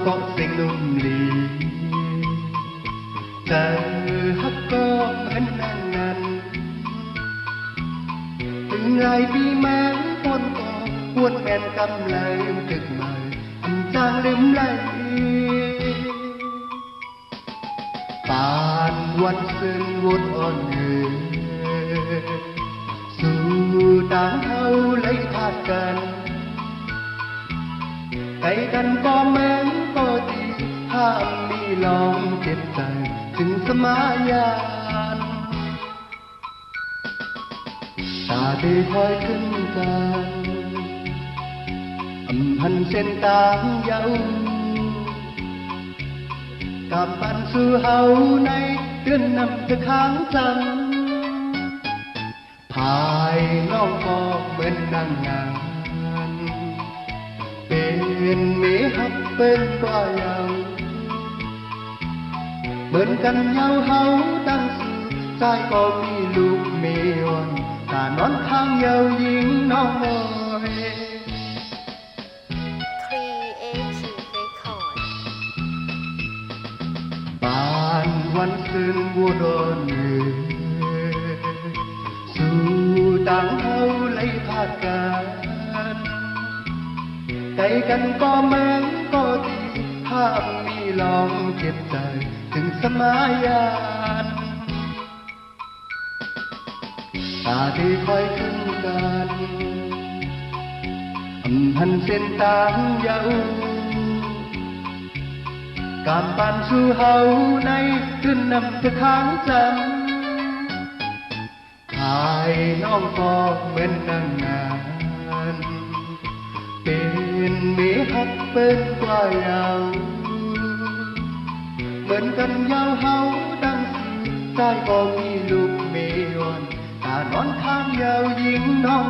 ก็เสียงนุ่มลีเจอฮักก็เหมือนนั่งนั้นถึงหลายปีแม้คนก็ปวดแม่นกำลังตึกใหม่จางลืมไหลป่านวันซึ่งวนอ่อนเหือสู่ต่างเฮาเลยพาดกันไกลกันก็แม้นก็ดีห้ามมีลองเจ็บใจถึงสมัยยานตาได้คอยขึ้นกันหันเส้นตางยาวกำปั้นสู่เฮาในเดือนนำเธอค้างจังภายน้องก็เหมือนนางงามเป็นเมหักเป็นกว่าเยาเหมือนกันเยาเฮาตั้งสื่อใจก็มีลูกเมวันตานอนข้างเยาหญิงน้องน้อย Creative Record ป่านวันซึ่งวัวดอนเนือสู่ต่างเฮาเลยพาดกันไกลกันก็แม้นก็ดีห้ามมีลองเจ็บใจถึงสมัยยานตาที่คอยขึ้นกันหันเส้นตางยาวการปั่นสู่เฮาในคืนนำเธอค้างจำภายน้องก็เหมือนนางงานเป็นเมหักเป็นกว่าเยาเหมือนกันเยาเฮาดังสีใจก็มีลูกเมวันตานอนข้างเยาหญิงน้อง